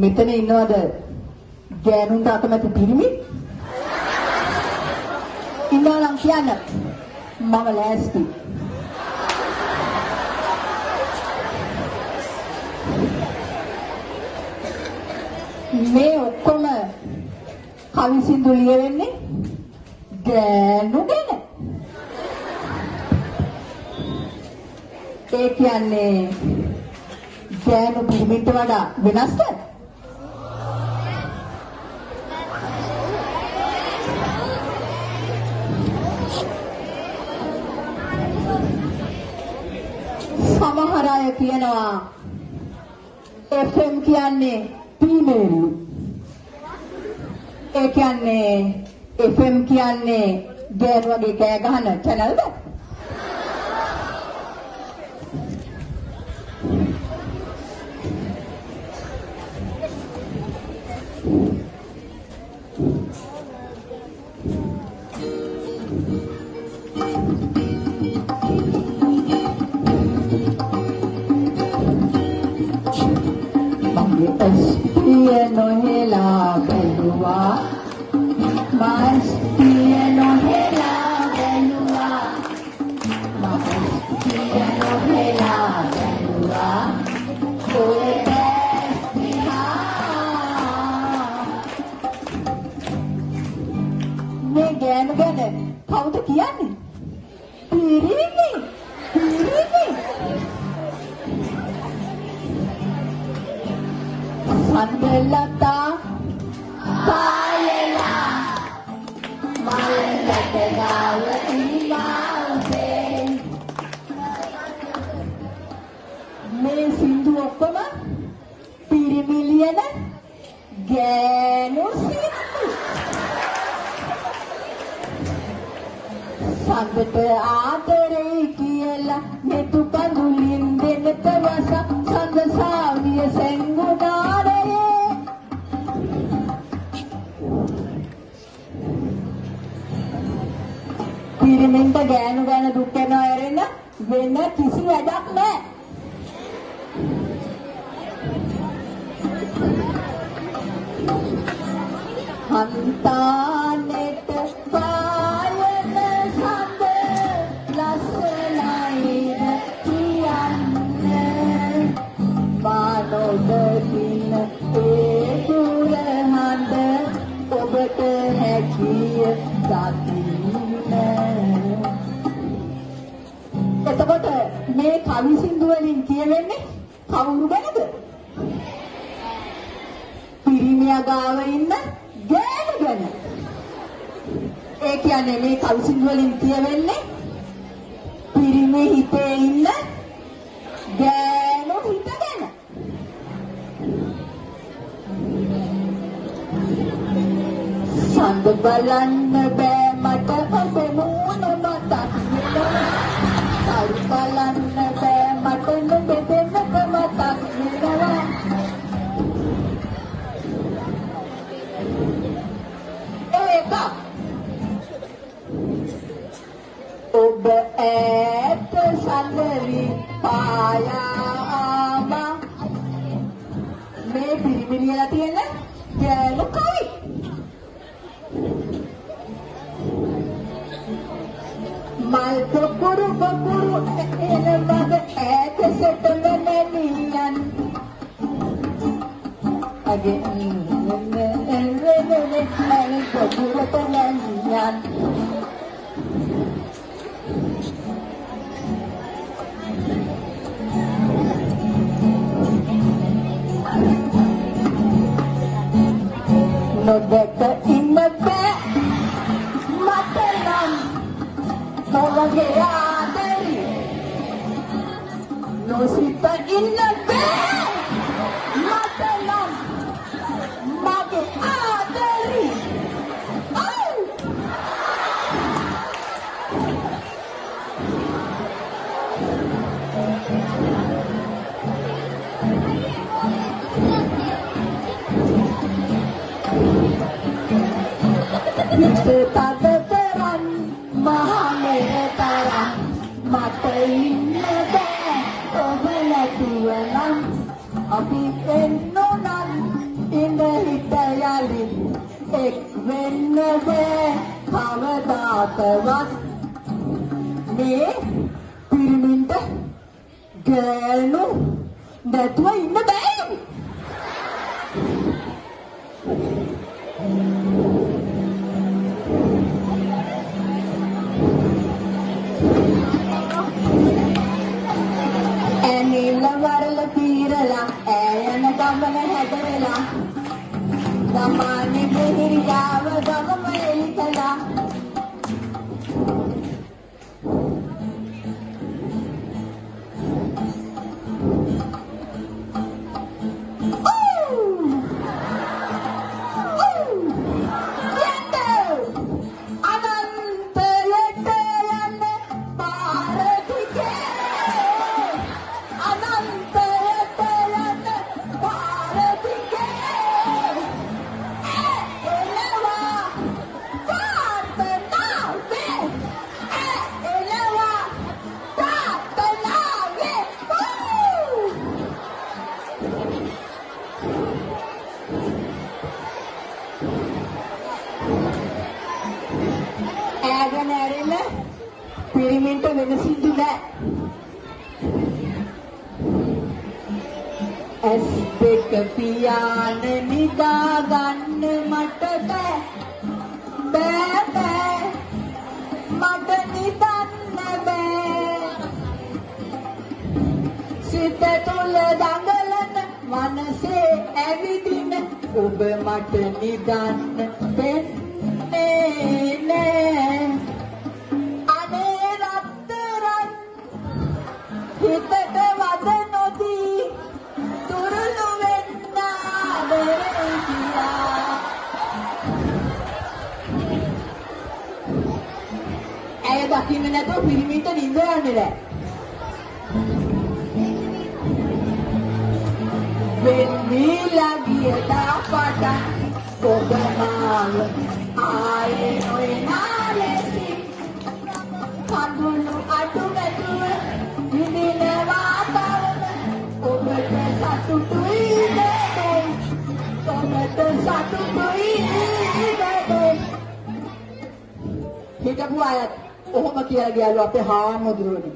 මෙතන ඉන්නවද ගෑනුන්ට අකමැති පිරිමි? ඉන්නවා නම් කියන්න. මම ලෑස්ති. මේ ඔක්කොම කවි සින්දු ලියවෙන්නේ ගෑනු ගැන. ඒ කියන්නේ ගෑනු පිරිමින්ට වඩා වෙනස්ද? සමහර අය කියනවා FM කියන්නේ ෆීමේල්. ඒ කියන්නේ FM කියන්නේ ගෑනු වගේ කෑ ගහන channelද? Piano hela belua, mas piano hela belua, mas piano hela belua, koi bestiha. Me ganu gane, kawuda kiyanne? Pirimi, pirimi. Sandelata Kayela Malete gawe imause Me sindu okkoma pirimi liyana gෑනු sindu Sandete ආදරේ කියලා මෙතු කඳුලින් දෙනත වස සඳ සාවිය සෙන්ගුණාරේ පිරිමින්ට ගෑනු ගැන දුක් වෙනවා ඇරෙන්න වෙන කිසි වැඩක් නැහැ. හන්තානෙට පායන සඳ ලස්සනයිද කියන්නේ මානොදකින ඒ දුර හඳ ඔබට හැකිය දකින්න. එතකොට මේ කවි සින්දු වලින් කියවෙන්නේ කවුරු ගැනද? පිරිමියා ගාව ඉන්න ගෑනු ගැන. ඒ කියන්නේ මේ කවි සින්දු වලින් කියවෙන්නේ පිරිමි හිතේ ඉන්න ගෑනු හිත ගැන. සඳ බලන්න බෑ මට ඔබේ මූණ මතක් වෙනවා. සල් බලන්න බෑ මට නුඹ දෙන්නක මතක් වෙනවා. ඒක ඔබ ඈත සඳරි පායාම මේ පිරිමිලියලා තියෙන ගෑනු කවි. Mal bokuru elevada ඈත සෙටමෙනියන් again bokuru තනයන් නොදක ඉන්න බෑ මට නම් නොවගේ ආදරි නොසිත ඉන්න බෑ මට නම් මගේ ආදරි. තද කරන් මහමෙර තරම් මට ඉන්න බෑ ඔබ නැතුව නම් අපි එන්නොනම් කාටවත් මේ පිරිමින්ට ගෑනු නැතුව ඉන්න බෑ. ඇනිල වරල පීරලා ඈයන ගමන හැදරලා ගමානේ මෙහිරියාව ගමම එලිතලා පිරිමින්ට වෙනසිදු නෑ. ඇස් දෙක පියාන නිදා ගන්න මට බෑ බෑ මට නිදන්න බෑ. සිත තුල දඟලන මනසේ ඇවිදින ඔබ මට නිදන්න දෙන්නේ නෑ. හිතට වද නොදී තුරුළු වෙන්න බැරිලා. ඇය දකින්න නැතුව පිරිමින්ට නිඳ යන්නේ නැහැ. වෙන්නීලා ගියදා පටන් ඔබ මාව ආයේ නොයනාලෙසි කඳුළු අඩු නැතුව විඳින වාතාවරණ ඔබට සතුටුයි නේද? ඔබට සතුටුයි නේද? හිටපු අයත් ඔහොම කියලා ගියලු අපේ හාමුදුරුවනේ.